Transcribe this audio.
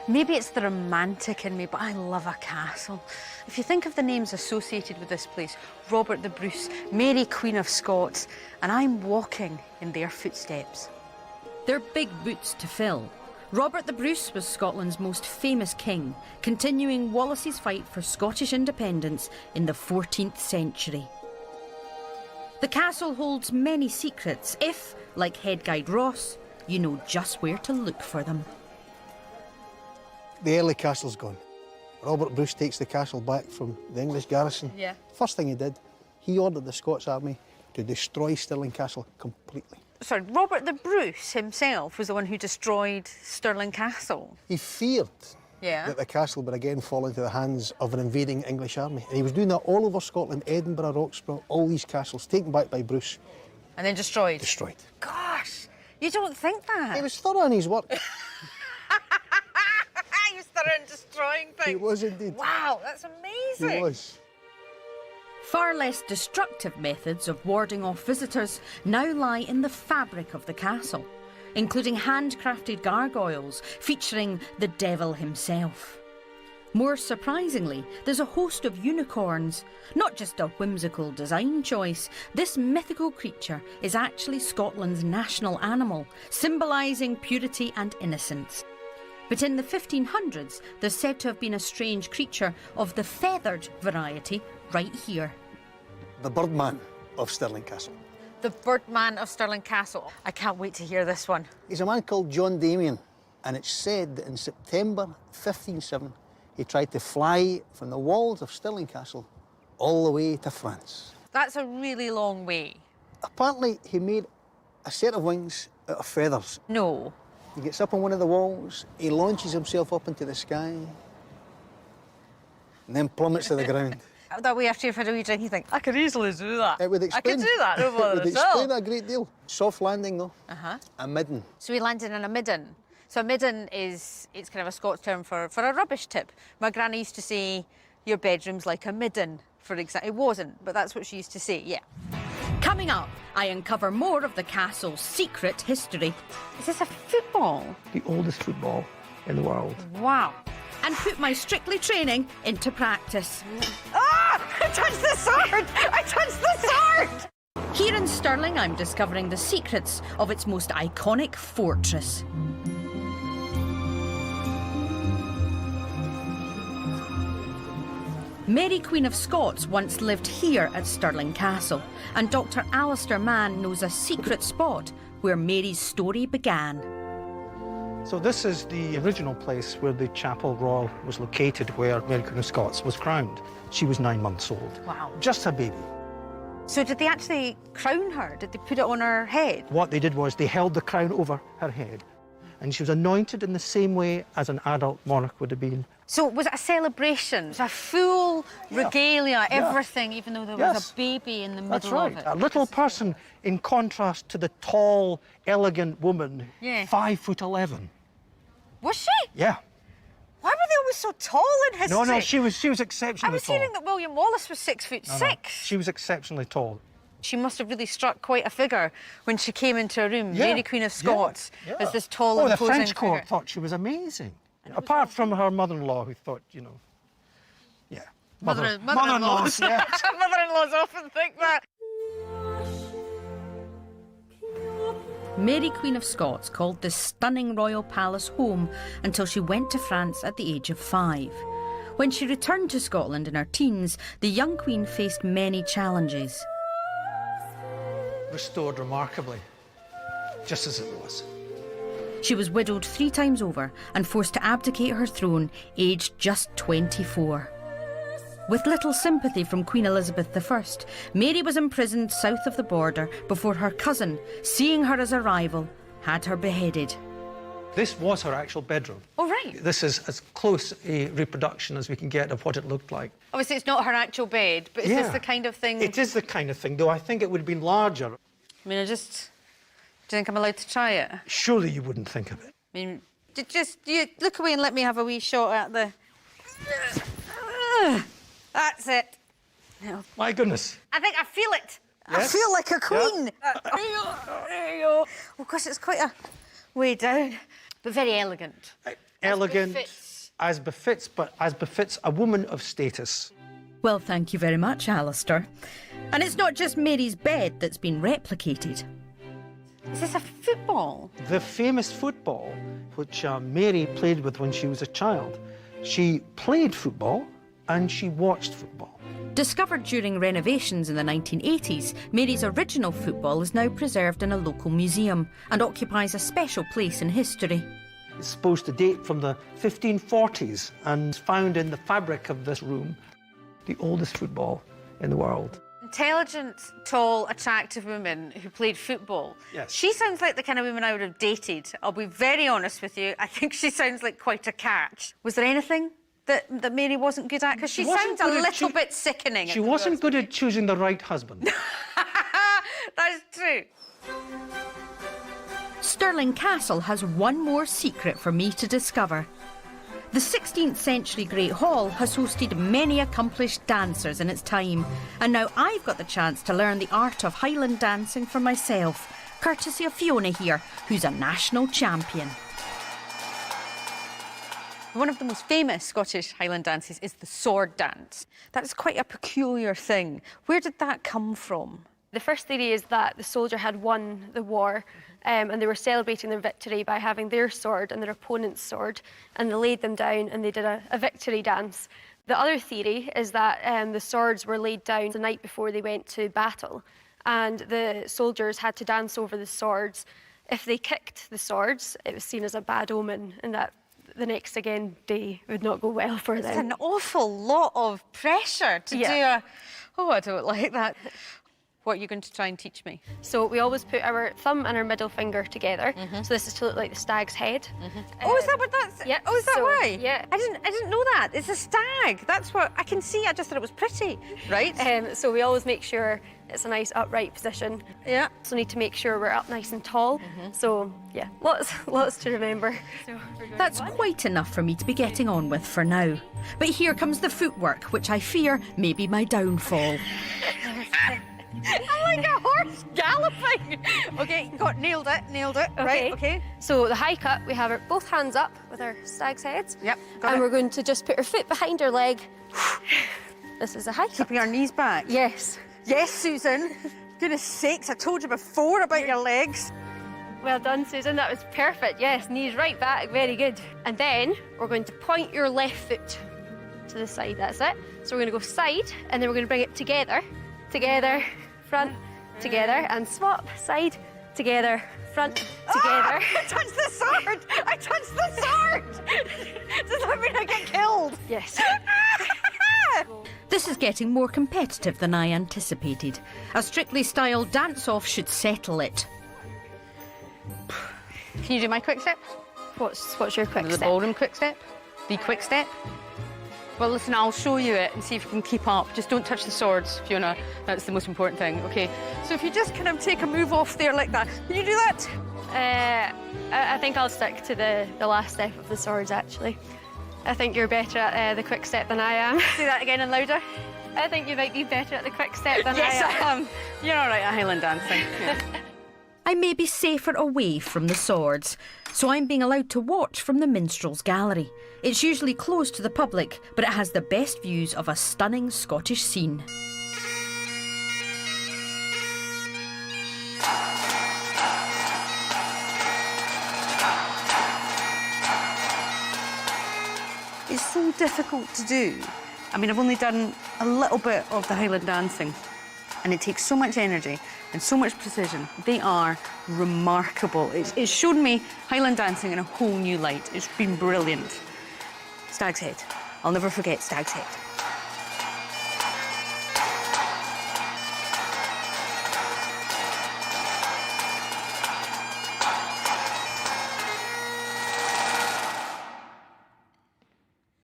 Maybe it's the romantic in me, but I love a castle. If you think of the names associated with this place, Robert the Bruce, Mary Queen of Scots, and I'm walking in their footsteps. They're big boots to fill. Robert the Bruce was Scotland's most famous king, continuing Wallace's fight for Scottish independence in the 14th century. The castle holds many secrets if, like head guide Ross, you know just where to look for them. The early castle's gone. Robert Bruce takes the castle back from the English garrison. Yeah. First thing he did, he ordered the Scots army to destroy Stirling Castle completely. Sorry, Robert the Bruce himself was the one who destroyed Stirling Castle. He feared Yeah. that the castle would again fall into the hands of an invading English army. And he was doing that all over Scotland, Edinburgh, Roxburgh, all these castles taken back by Bruce. And then destroyed? Destroyed. Gosh, you don't think that? He was thorough in his work. He was thorough in destroying things. He was indeed. Wow, that's amazing. He was. Far less destructive methods of warding off visitors now lie in the fabric of the castle, including handcrafted gargoyles featuring the devil himself. More surprisingly, there's a host of unicorns. Not just a whimsical design choice, this mythical creature is actually Scotland's national animal, symbolising purity and innocence. But in the 1500s, there's said to have been a strange creature of the feathered variety right here. The Birdman of Stirling Castle. The Birdman of Stirling Castle. I can't wait to hear this one. He's a man called John Damien, and it's said that in September 1507, he tried to fly from the walls of Stirling Castle all the way to France. That's a really long way. Apparently, he made a set of wings out of feathers. No. He gets up on one of the walls, he launches himself up into the sky, and then plummets to the ground. That way, after you've had a wee drink, you think, I could easily do that. It would explain. I could do that, no It bother would at all. explain a great deal. Soft landing, though. Uh-huh. A midden. So we landed in a midden. So a midden is, it's kind of a Scots term for a rubbish tip. My granny used to say, your bedroom's like a midden, for example. It wasn't, but that's what she used to say, yeah. Coming up, I uncover more of the castle's secret history. Is this a football? The oldest football in the world. Wow. And put my Strictly training into practice. Ah! I touched the sword! I touched the sword! Here in Stirling, I'm discovering the secrets of its most iconic fortress. Mary Queen of Scots once lived here at Stirling Castle, and Dr. Alistair Mann knows a secret spot where Mary's story began. So this is the original place where the Chapel Royal was located, where Mary Queen of Scots was crowned. She was 9 months old. Wow. Just a baby. So did they actually crown her? Did they put it on her head? What they did was they held the crown over her head, and she was anointed in the same way as an adult monarch would have been. So was it a celebration? It was a full regalia, everything, even though there was a baby in the middle That's right. of it? A little person in contrast to the tall, elegant woman, Yeah. 5'11". Was she? Yeah. Why were they always so tall in history? No, she was exceptionally I was tall. hearing that William Wallace was 6'6". No. She was exceptionally tall. She must have really struck quite a figure when she came into a room. Yeah. Mary Queen of Scots as this tall, the imposing French court figure. thought she was amazing. Apart from her mother-in-law, who thought, you know, yeah. Mother-in-laws. Yeah. Mother-in-laws often think that. Mary Queen of Scots called this stunning royal palace home until she went to France at the age of 5. When she returned to Scotland in her teens, the young queen faced many challenges. Restored remarkably, just as it was. She was widowed 3 times over and forced to abdicate her throne, aged just 24. With little sympathy from Queen Elizabeth I, Mary was imprisoned south of the border before her cousin, seeing her as a rival, had her beheaded. This was her actual bedroom. Oh, right. This is as close a reproduction as we can get of what it looked like. Obviously, it's not her actual bed, but is this the kind of thing... It is the kind of thing, though I think it would have been larger. I mean, do you think I'm allowed to try it? Surely you wouldn't think of it. I mean, you look away and let me have a wee shot at the... That's it. No. My goodness. I think I feel it. Yes? I feel like a queen. There you go. Of course, it's quite a way down, but very elegant. elegant, as befits, but as befits a woman of status. Well, thank you very much, Alistair. And it's not just Mary's bed that's been replicated. Is this a football? The famous football, which Mary played with when she was a child. She played football and she watched football. Discovered during renovations in the 1980s, Mary's original football is now preserved in a local museum and occupies a special place in history. It's supposed to date from the 1540s and found in the fabric of this room, the oldest football in the world. Intelligent, tall, attractive woman who played football. Yes. She sounds like the kind of woman I would have dated. I'll be very honest with you. I think she sounds like quite a catch. Was there anything that Mary wasn't good at? Because she sounds a little bit sickening. She wasn't good at choosing the right husband. That's true. Stirling Castle has one more secret for me to discover. The 16th century Great Hall has hosted many accomplished dancers in its time, and now I've got the chance to learn the art of Highland dancing for myself, courtesy of Fiona here, who's a national champion. One of the most famous Scottish Highland dances is the sword dance. That's quite a peculiar thing. Where did that come from? The first theory is that the soldier had won the war and they were celebrating their victory by having their sword and their opponent's sword, and they laid them down and they did a victory dance. The other theory is that the swords were laid down the night before they went to battle, and the soldiers had to dance over the swords. If they kicked the swords, it was seen as a bad omen, and that the next day would not go well for them. It's an awful lot of pressure to do a... Oh, I don't like that. What are you going to try and teach me? So we always put our thumb and our middle finger together. So this is to look like the stag's head. Oh, is that what that's... Yeah. Oh, is that why? Yeah. I didn't know that. It's a stag. That's what I can see. I just thought it was pretty, right? So we always make sure it's a nice upright position. Yeah. So need to make sure we're up nice and tall. So yeah, lots to remember. So That's quite enough for me to be getting on with for now. But here comes the footwork, which I fear may be my downfall. I'm like a horse galloping. Okay, nailed it. Okay. Right, okay. So the high cut, we have our both hands up with our stag's heads. Yep, And we're going to just put our foot behind our leg. This is a high cut. Keeping our knees back. Yes. Yes, Susan. Goodness sakes, I told you before about your legs. Well done, Susan. That was perfect. Yes, knees right back. Very good. And then we're going to point your left foot to the side. That's it. So we're going to go side, and then we're going to bring it together, front, together, and swap, side, together, front, together. I touched the sword! I touched the sword! Does that mean I get killed? Yes. This is getting more competitive than I anticipated. A strictly styled dance-off should settle it. Can you do my quick step? What's your quick The step? ballroom quick step? The quick step? Well, listen, I'll show you it and see if you can keep up. Just don't touch the swords, Fiona. That's the most important thing, okay? So if you just kind of take a move off there like that. Can you do that? I think I'll stick to the last step of the swords, actually. I think you're better at the quick step than I am. Say that again and louder. I think you might be better at the quick step than Yes, I am. I am. You're all right at Highland dancing. Yeah. I may be safer away from the swords, so I'm being allowed to watch from the Minstrels Gallery. It's usually closed to the public, but it has the best views of a stunning Scottish scene. It's so difficult to do. I mean, I've only done a little bit of the Highland dancing, and it takes so much energy and so much precision. They are remarkable. It's shown me Highland dancing in a whole new light. It's been brilliant. Stag's Head. I'll never forget Stag's Head.